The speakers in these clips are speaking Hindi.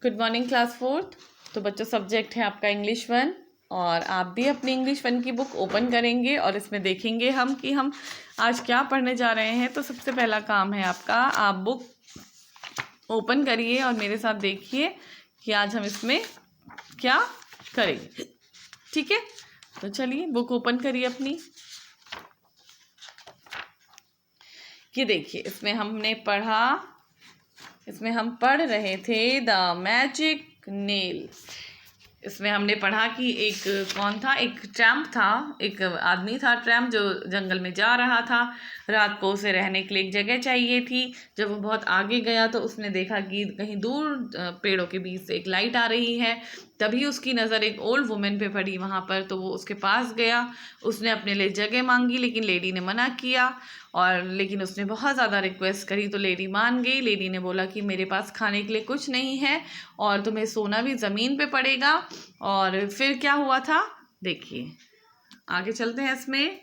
Good morning class fourth. तो बच्चों सब्जेक्ट है आपका इंग्लिश वन और आप भी अपनी इंग्लिश वन की बुक ओपन करेंगे और इसमें देखेंगे हम कि हम आज क्या पढ़ने जा रहे हैं। तो सबसे पहला काम है आपका, आप बुक ओपन करिए और मेरे साथ देखिए कि आज हम इसमें क्या करेंगे। ठीक है, तो चलिए बुक ओपन करिए अपनी। ये देखिए, इसमें हम पढ़ रहे थे द मैजिक नेल। इसमें हमने पढ़ा कि एक कौन था, एक ट्रैम्प था, एक आदमी था ट्रैम्प जो जंगल में जा रहा था। रात को उसे रहने के लिए एक जगह चाहिए थी। जब वो बहुत आगे गया तो उसने देखा कि कहीं दूर पेड़ों के बीच से एक लाइट आ रही है। तभी उसकी नज़र एक ओल्ड वुमेन पे पड़ी वहाँ पर, तो वो उसके पास गया। उसने अपने लिए जगह मांगी लेकिन लेडी ने मना किया, और लेकिन उसने बहुत ज़्यादा रिक्वेस्ट करी तो लेडी मान गई। लेडी ने बोला कि मेरे पास खाने के लिए कुछ नहीं है और तुम्हें सोना भी ज़मीन पे पड़ेगा। और फिर क्या हुआ था देखिए, आगे चलते हैं इसमें।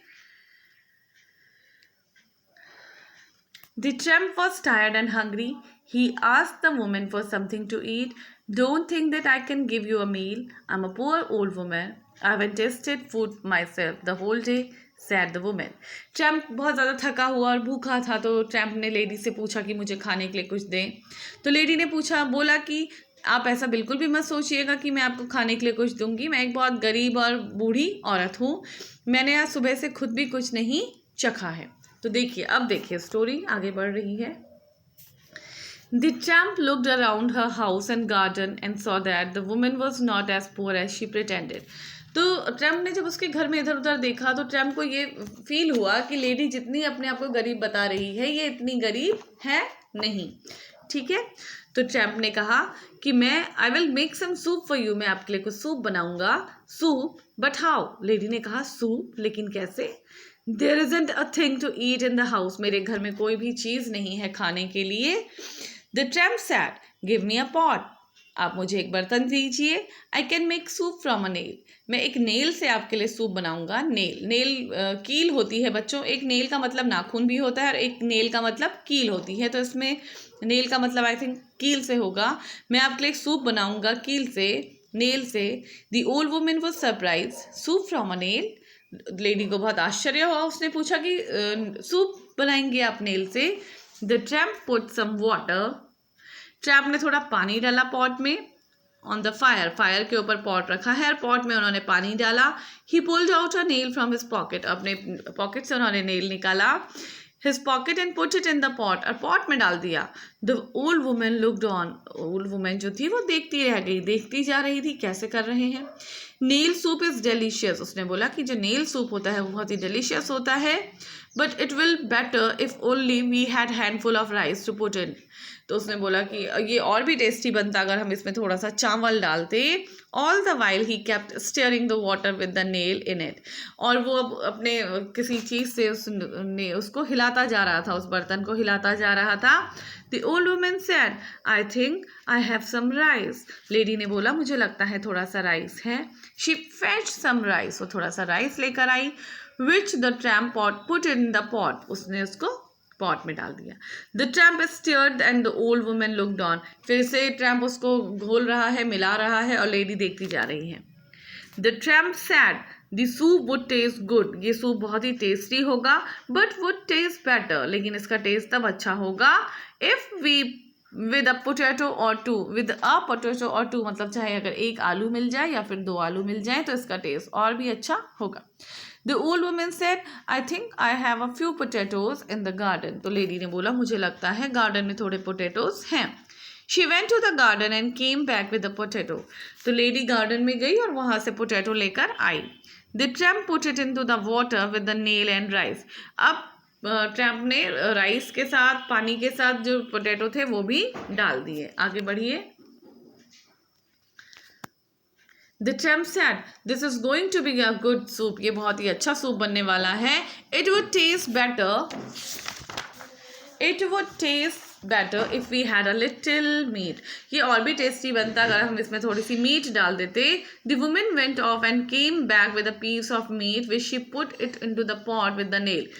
The tramp was tired and hungry. He asked the woman for something to eat. Don't think that I can give you a meal. I'm a poor old woman. I haven't tasted food myself the whole day, said the woman. Tramp बहुत ज़्यादा थका हुआ और भूखा था, तो ट्रैम्प ने लेडी से पूछा कि मुझे खाने के लिए कुछ दें। तो लेडी ने बोला कि आप ऐसा बिल्कुल भी मत सोचिएगा कि मैं आपको खाने के लिए कुछ दूंगी। मैं एक बहुत गरीब और बूढ़ी औरत हूँ। मैंने आज सुबह से खुद भी कुछ नहीं चखा है। तो देखिए, अब देखिए स्टोरी आगे बढ़ रही है। The tramp looked around her house and garden and saw that the woman was not as poor as she pretended. तो ट्रैम्प ने जब उसके घर में इधर उधर देखा तो ट्रैम्प को ये फील हुआ कि लेडी जितनी अपने आप को गरीब बता रही है, ये इतनी गरीब है नहीं। ठीक है, तो ट्रैम्प ने कहा कि I will make some soup for you, मैं आपके लिए कुछ सूप बनाऊंगा। Soup, but how? लेडी ने कहा सूप, लेकिन कैसे? There isn't a thing to eat in the house. मेरे घर में कोई भी चीज़ नहीं है खाने के लिए। The tramp said, give me a pot. आप मुझे एक बर्तन दीजिए। I can make soup from a nail. मैं एक नेल से आपके लिए सूप बनाऊंगा। नेल कील होती है बच्चों। एक नेल का मतलब नाखून भी होता है और एक नेल का मतलब कील होती है, तो इसमें नेल का मतलब आई थिंक कील से होगा। मैं आपके लिए सूप बनाऊंगा कील से, नेल से। The old woman was surprised. Soup from a nail? Lady को बहुत आश्चर्य हुआ। उसने पूछा कि सूप बनाएंगे आप नेल से। The tramp put some water. Tramp ने थोड़ा पानी डाला पॉट में। ऑन द फायर के ऊपर पॉट रखा है और पॉट में उन्होंने पानी डाला। ही pulled out a nail from his pocket. अपने पॉकेट से उन्होंने नेल निकाला। His pocket and put it in the pot, और पॉट में डाल दिया। The old woman looked on. Old women जो थी वो देखती रह गई, देखती जा रही थी कैसे कर रहे हैं। Nail soup is delicious. उसने बोला कि जो नेल सूप होता है वो बहुत ही डेलीशियस होता है। But it will better if only we had handful of rice to put in. तो उसने बोला कि ये और भी टेस्टी बनता अगर हम इसमें थोड़ा सा चावल डालते। All the while he kept steering the water with the nail in it. और वो अब अपने किसी चीज़ से उसको हिलाता जा रहा था, उस बर्तन को हिलाता जा रहा था। The old woman said, I think I have some rice. Lady ने बोला मुझे लगता है थोड़ा सा राइस है। She fetched some rice. वो थोड़ा सा राइस लेकर आई। Which the tramp pot put in the pot. उसने उसको पॉट में डाल दिया। The tramp stirred and the old woman looked on. फिर से ट्रैम्प उसको घोल रहा है, मिला रहा है, और लेडी देखती जा रही है। The tramp said, the soup would taste good. ये सूप बहुत ही टेस्टी होगा। बट वुड टेस्ट बेटर, लेकिन इसका टेस्ट तब अच्छा होगा if we with a potato or two. With a potato or two मतलब चाहे अगर एक आलू मिल जाए या फिर 2 आलू मिल जाए तो इसका टेस्ट और भी अच्छा होगा। The old woman said, I think I have a few potatoes in the garden. तो लेडी ने बोला मुझे लगता है गार्डन में थोड़े पोटैटोज हैं। She went to the garden and came back with a potato. तो लेडी गार्डन में गई और वहाँ से पोटैटो लेकर आई। The tramp put it into the water with the nail and rice. अब ट्रैम्प ने राइस के साथ, पानी के साथ जो पोटैटो थे वो भी डाल दिए। आगे बढ़िए। The tramp said, "This is going to be a good soup." ये बहुत ही अच्छा सूप बनने वाला है। It would taste better. It would taste better if we had a little meat. ये और भी टेस्टी बनता अगर हम इसमें थोड़ी सी मीट डाल देते। The woman went off and came back with a piece of meat which she put it into the pot with the nail.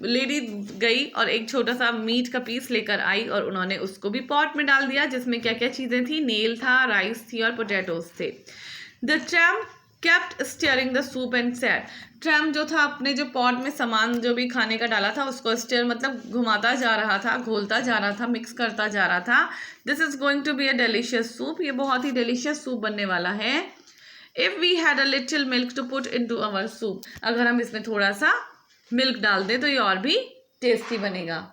Lady गई और एक छोटा सा मीट का पीस लेकर आई और उन्होंने उसको भी पॉट में डाल दिया, जिसमें क्या क्या चीज़ें थी, नेल था, राइस थी और पोटैटोज थे। The tramp kept stirring the soup and said, tramp जो था अपने जो पॉट में सामान जो भी खाने का डाला था उसको स्टिर मतलब घुमाता जा रहा था, घोलता जा रहा था, मिक्स करता जा रहा था। This is going to be a delicious soup, ये बहुत ही डिलीशियस सूप बनने वाला है। If we had a little milk to put into our soup, अगर हम इसमें थोड़ा सा मिल्क डाल दें तो ये और भी टेस्टी बनेगा।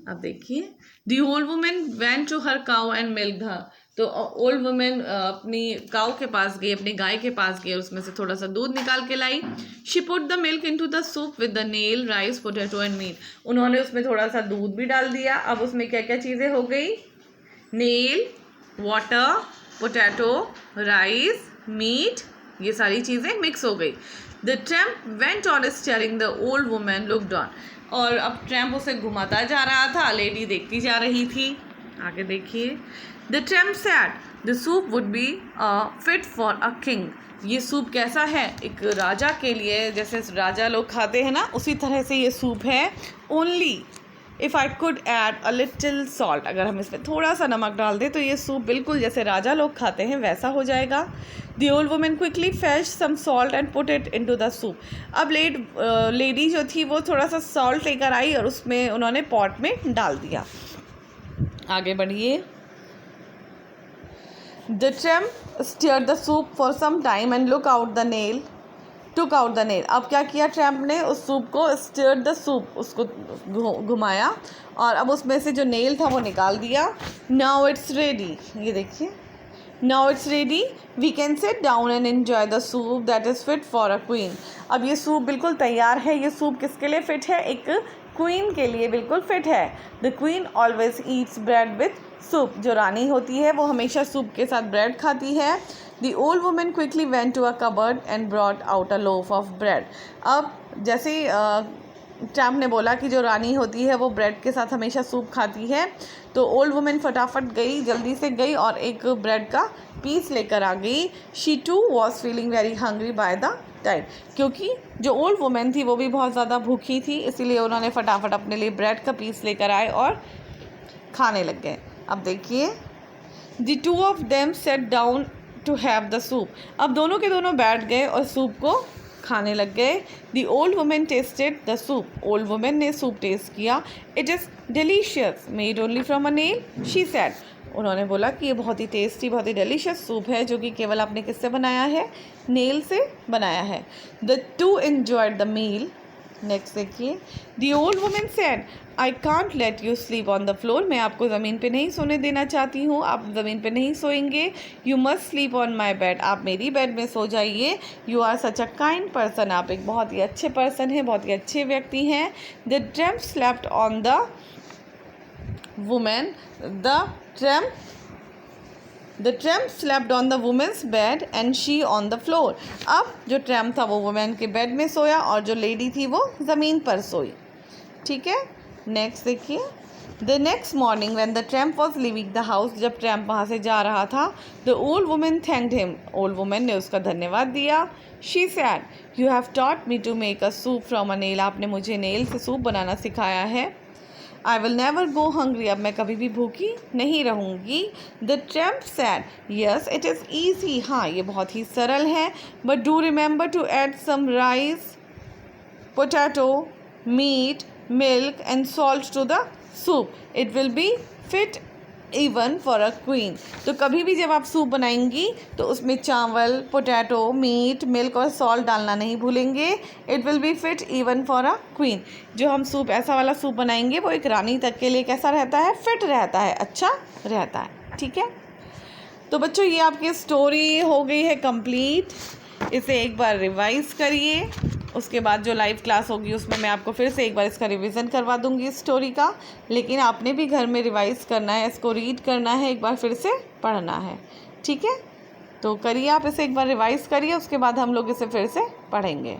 अब देखिए, the old woman went to her cow and milk her, तो ओल्ड वुमेन अपनी काऊ के पास गई, अपनी गाय के पास गई, उसमें से थोड़ा सा दूध निकाल के लाई। She put the milk into the soup with the nail, rice, potato and meat, उन्होंने उसमें थोड़ा सा दूध भी डाल दिया। अब उसमें क्या क्या चीज़ें हो गई, nail, water, potato, rice, meat, ये सारी चीज़ें मिक्स हो गई। The tramp went on steering, the old woman looked on, और अब ट्रैम्प उसे घुमाता जा रहा था, लेडी देखती जा रही थी। आगे देखिए, the tramp said, the soup would be fit for a king, ये सूप कैसा है, एक राजा के लिए, जैसे राजा लोग खाते हैं ना, उसी तरह से ये सूप है। Only if I could add a little salt, अगर हम इसमें थोड़ा सा नमक डाल दें तो ये सूप बिल्कुल जैसे राजा लोग खाते हैं वैसा हो जाएगा। The old woman quickly fetch some salt and put it into the soup, अब लेडी जो थी वो थोड़ा सा सॉल्ट लेकर आई और उसमें उन्होंने पॉट में डाल दिया। आगे बढ़िए, the tramp steered the soup for some time and took out the nail, अब क्या किया ट्रैम्प ने, उस सूप को स्टीयर्ड द सूप, उसको घुमाया और अब उसमें से जो नेल था वो निकाल दिया। नाउ इट्स रेडी, ये देखिए, now it's ready, we can sit down and enjoy the soup that is fit for a queen, अब ये सूप बिल्कुल तैयार है। ये सूप किसके लिए फिट है, एक क्वीन के लिए बिल्कुल फिट है। The queen always Yeats bread with soup, जो रानी होती है वो हमेशा सूप के साथ ब्रेड खाती है। The old woman quickly went to a cupboard and brought out a loaf of bread, अब जैसे ट्रैम्प ने बोला कि जो रानी होती है वो ब्रेड के साथ हमेशा सूप खाती है, तो ओल्ड वुमेन फटाफट गई, जल्दी से गई और एक ब्रेड का पीस लेकर आ गई। She too was feeling very hungry by the time, क्योंकि जो ओल्ड वुमेन थी वो भी बहुत ज़्यादा भूखी थी, इसीलिए उन्होंने फटाफट अपने लिए ब्रेड का पीस लेकर आए और खाने लग गए। अब देखिए, the two of them sat down to have the soup, अब दोनों के दोनों बैठ गए और सूप को खाने लग गए। The old women tested the soup, old woman ने सूप टेस्ट किया। It is delicious made only from a nail, she said, उन्होंने बोला कि ये बहुत ही टेस्टी, बहुत ही डिलीशियस सूप है जो कि केवल आपने किससे बनाया है, नेल से बनाया है। The two enjoyed the meal. Next देखिए, the old woman said, I can't let you sleep on the floor, मैं आपको ज़मीन पे नहीं सोने देना चाहती हूँ, आप ज़मीन पे नहीं सोएंगे। You must sleep on my bed, आप मेरी बेड में सो जाइए। You are such a kind person, आप एक बहुत ही अच्छे पर्सन हैं, बहुत ही अच्छे व्यक्ति हैं। The tramp slept on the woman, the tramp slept on the woman's bed and she on the floor, अब जो ट्रैम्प था वो वुमेन के बेड में सोया और जो लेडी थी वो ज़मीन पर सोई। ठीक है, नेक्स्ट देखिए, the next morning when the tramp was leaving the house, जब ट्रैम्प वहाँ से जा रहा था, the old woman thanked him, old woman ने उसका धन्यवाद दिया। She said, you have taught me to make a soup from a nail, आपने मुझे नेल से सूप बनाना सिखाया है। I will never go hungry, अब मैं कभी भी भूखी नहीं रहूँगी। The tramp said, yes it is easy, हाँ ये बहुत ही सरल है, but do remember to add some rice, potato, meat, milk and salt to the soup, it will be fit even for a queen, तो कभी भी जब आप सूप बनाएंगी तो उसमें चावल, पोटैटो, मीट, मिल्क और सॉल्ट डालना नहीं भूलेंगे। It will be fit even for a queen, जो हम सूप ऐसा वाला सूप बनाएंगे वो एक रानी तक के लिए कैसा रहता है, फिट रहता है, अच्छा रहता है। ठीक है, तो बच्चों ये आपकी स्टोरी हो गई है कंप्लीट, इसे एक बार रिवाइज़ करिए, उसके बाद जो लाइव क्लास होगी उसमें मैं आपको फिर से एक बार इसका रिवीजन करवा दूंगी इस स्टोरी का, लेकिन आपने भी घर में रिवाइज़ करना है, इसको रीड करना है, एक बार फिर से पढ़ना है। ठीक है, तो करिए आप इसे एक बार रिवाइज़ करिए, उसके बाद हम लोग इसे फिर से पढ़ेंगे।